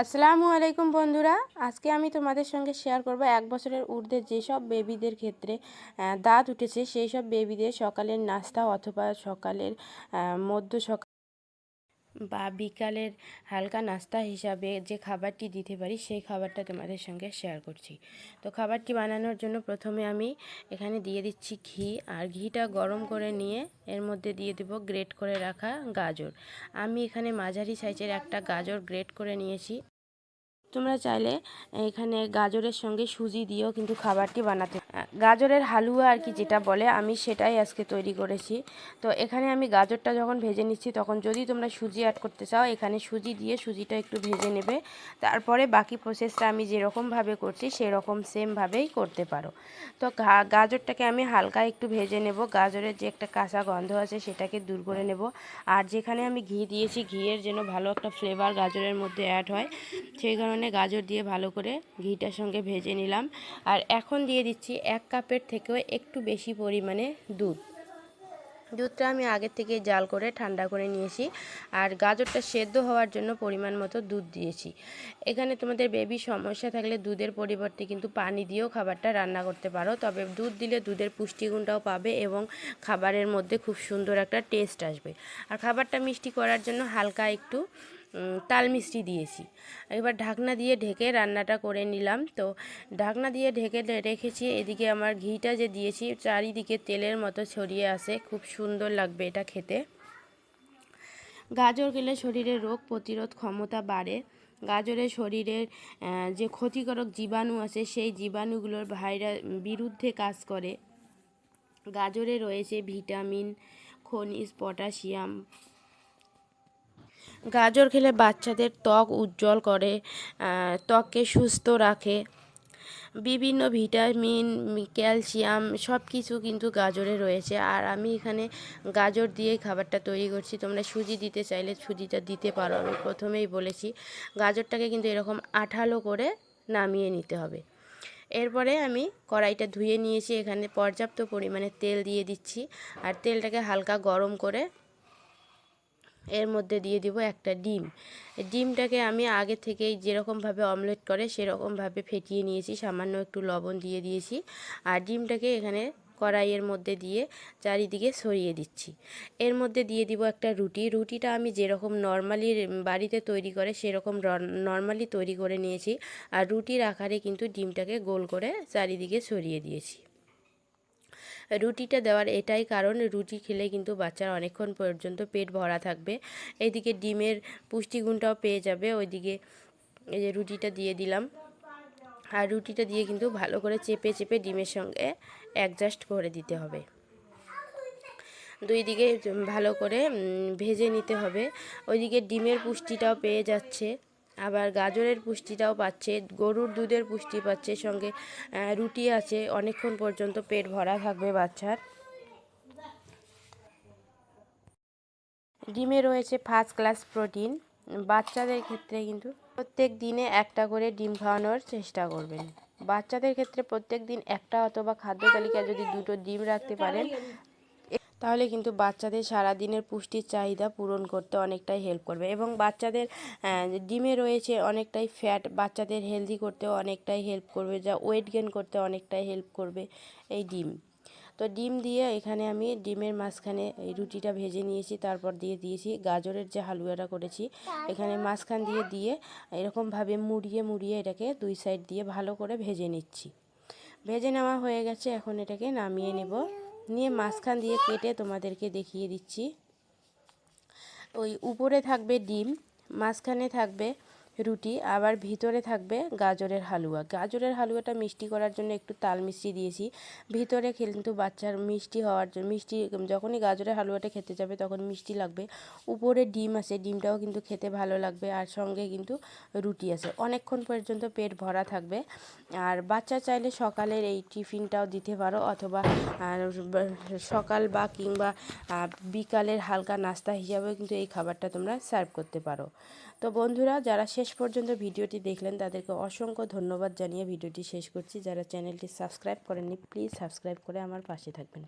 আসসালামু আলাইকুম বন্ধুরা, আজকে আমি তোমাদের সঙ্গে শেয়ার করব 1 বছরের ঊর্ধ্বে যেসব বেবিদের ক্ষেত্রে দাঁত উঠেছে সেই সব বেবিদের সকালের নাস্তা অথবা সকালের মধ্য সকাল বা বিকালের হালকা নাস্তা হিসাবে যে খাবারটি দিতে পারি সেই খাবারটা তোমাদের সঙ্গে শেয়ার করছি। তো খাবারটি বানানোর জন্য প্রথমে আমি এখানে দিয়ে দিচ্ছি ঘি, আর ঘিটা গরম করে নিয়ে এর মধ্যে দিয়ে দেব গ্রেট করে রাখা গাজর। আমি এখানে মাঝারি সাইজের একটা গাজর গ্রেট করে নিয়েছি। তোমরা চাইলে এখানে গাজরের সঙ্গে সুজি দিয়েও কিন্তু খাবারটি বানাতে, গাজরের হালুয়া আর কি যেটা বলে, আমি সেটাই আজকে তৈরি করেছি। তো এখানে আমি গাজরটা যখন ভেজে নিচ্ছি তখন যদি তোমরা সুজি অ্যাড করতে চাও এখানে সুজি দিয়ে সুজিটা একটু ভেজে নেবে, তারপরে বাকি প্রসেসটা আমি যেরকমভাবে করছি সেরকম সেমভাবেই করতে পারো। তো গাজরটাকে আমি হালকা একটু ভেজে নেব, গাজরের যে একটা কাঁচা গন্ধ আছে সেটাকে দূর করে নেব। আর যেখানে আমি ঘি দিয়েছি ঘিয়ের যেন ভালো একটা ফ্লেভার গাজরের মধ্যে অ্যাড হয়, সেই কারণে গাজর দিয়ে ভালো করে ঘিটার সঙ্গে ভেজে নিলাম। আর এখন দিয়ে দিচ্ছি 1 কাপের থেকেও একটু বেশি পরিমাণে দুধটা আমি আগের থেকে জাল করে ঠান্ডা করে নিয়েছি। আর গাজরটা সেদ্ধ হওয়ার জন্য পরিমাণ মতো দুধ দিয়েছি। এখানে তোমাদের বেবি সমস্যা থাকলে দুধের পরিবর্তে কিন্তু পানি দিয়েও খাবারটা রান্না করতে পারো, তবে দুধ দিলে দুধের পুষ্টিগুণটাও পাবে এবং খাবারের মধ্যে খুব সুন্দর একটা টেস্ট আসবে। আর খাবারটা মিষ্টি করার জন্য হালকা একটু তাল মিষ্টি দিয়েছি। এবার ঢাকনা দিয়ে ঢেকে রান্নাটা করে নিলাম। তো ঢাকনা দিয়ে ঢেকে রেখেছি। এদিকে আমার ঘিটা যে দিয়েছি চারিদিকে তেলের মতো ছড়িয়ে আসে, খুব সুন্দর লাগবে এটা খেতে। গাজর খেলে শরীরের রোগ প্রতিরোধ ক্ষমতা বাড়ে। গাজরের শরীরের যে ক্ষতিকারক জীবাণু আছে সেই জীবাণুগুলোর বিরুদ্ধে কাজ করে। গাজরে রয়েছে ভিটামিন, খনিজ, পটাশিয়াম। গাজর খেলে বাচ্চাদের ত্বক উজ্জ্বল করে, ত্বককে সুস্থ রাখে। বিভিন্ন ভিটামিন, ক্যালসিয়াম সব কিছু কিন্তু গাজরে রয়েছে। আর আমি এখানে গাজর দিয়েই খাবারটা তৈরি করছি, তোমরা সুজি দিতে চাইলে সুজিটা দিতে পারো। আমি প্রথমেই বলেছি গাজরটাকে কিন্তু এরকম আঠালো করে নামিয়ে নিতে হবে। এরপরে আমি কড়াইটা ধুয়ে নিয়েছি, এখানে পর্যাপ্ত পরিমাণে তেল দিয়ে দিচ্ছি। আর তেলটাকে হালকা গরম করে এর মধ্যে দিয়ে দিব একটা ডিম। ডিমটাকে আমি আগে থেকেই যেরকমভাবে অমলেট করে সেরকমভাবে ফেটিয়ে নিয়েছি, সামান্য একটু লবণ দিয়ে দিয়েছি। আর ডিমটাকে এখানে কড়াইয়ের মধ্যে দিয়ে চারিদিকে ছড়িয়ে দিচ্ছি। এর মধ্যে দিয়ে দিব একটা রুটিটা আমি যেরকম নর্মালি বাড়িতে তৈরি করে সেরকম নর্মালি তৈরি করে নিয়েছি। আর রুটির আকারে কিন্তু ডিমটাকে গোল করে চারিদিকে ছড়িয়ে দিয়েছি। রুটিটা দেওয়ার এটাই কারণ, রুটি খেলে কিন্তু বাচ্চার অনেকক্ষণ পর্যন্ত পেট ভরা থাকবে, এইদিকে ডিমের পুষ্টিগুণটাও পেয়ে যাবে। ওইদিকে এই যে রুটিটা দিয়ে দিলাম। আর রুটিটা দিয়ে কিন্তু ভালো করে চেপে চেপে ডিমের সঙ্গে অ্যাডজাস্ট করে দিতে হবে। দুই দিকে ভালো করে ভেজে নিতে হবে। ওইদিকে ডিমের পুষ্টিটাও পেয়ে যাচ্ছে, আবার গাজরের পুষ্টিটাও পাচ্ছে, গরুর দুধের পুষ্টি পাচ্ছে, সঙ্গে রুটি আছে, অনেকক্ষণ পর্যন্ত পেট ভরা থাকবে বাচ্চার। ডিমে রয়েছে ফার্স্ট ক্লাস প্রোটিন। বাচ্চাদের ক্ষেত্রে কিন্তু প্রত্যেক দিনে একটা করে ডিম খাওয়ানোর চেষ্টা করবেন। বাচ্চাদের ক্ষেত্রে প্রত্যেক দিন একটা অথবা খাদ্য তালিকায় যদি 2টো ডিম রাখতে পারেন তাহলে কিন্তু বাচ্চাদের সারাদিনের পুষ্টির চাহিদা পূরণ করতে অনেকটাই হেল্প করবে। এবং বাচ্চাদের ডিমে রয়েছে অনেকটাই ফ্যাট, বাচ্চাদের হেলদি করতেও অনেকটাই হেল্প করবে, যা ওয়েট গেইন করতে অনেকটাই হেল্প করবে এই ডিম। তো ডিম দিয়ে এখানে আমি ডিমের মাঝখানে এই রুটিটা ভেজে নিয়েছি, তারপর দিয়ে দিয়েছি গাজরের যে হালুয়াটা করেছি, এখানে মাঝখান দিয়ে এরকমভাবে মুড়িয়ে এটাকে 2 সাইড দিয়ে ভালো করে ভেজে নিচ্ছি। ভেজে নেওয়া হয়ে গেছে, এখন এটাকে নামিয়ে নেব। নিয়ে মাঝখান দিয়ে কেটে তোমাদেরকে দেখিয়ে দিচ্ছি। ওই উপরে থাকবে ডিম, মাঝখানে থাকবে রুটি, আবার ভিতরে থাকবে গাজরের হালুয়া। গাজরের হালুয়াটা মিষ্টি করার জন্য একটু তাল মিষ্টি দিয়েছি। ভিতরে কিন্তু বাচ্চার মিষ্টি হওয়ার জন্য, মিষ্টি যখনই গাজরের হালুয়াটা খেতে যাবে তখন মিষ্টি লাগবে। উপরে ডিম আছে, ডিমটাও কিন্তু খেতে ভালো লাগবে, আর সঙ্গে কিন্তু রুটি আছে, অনেকক্ষণ পর্যন্ত পেট ভরা থাকবে। আর বাচ্চা চাইলে সকালের এই টিফিনটাও দিতে পারো, অথবা সকাল বা কিংবা বিকালের হালকা নাস্তা হিসাবেও কিন্তু এই খাবারটা তোমরা সার্ভ করতে পারো। তো বন্ধুরা, যারা শেষ পর্যন্ত ভিডিওটি দেখলেন তাদেরকে অসংখ্য ধন্যবাদ জানিয়ে ভিডিওটি শেষ করছি। যারা চ্যানেলটি সাবস্ক্রাইব করেননি প্লিজ সাবস্ক্রাইব করে আমার পাশে থাকবেন।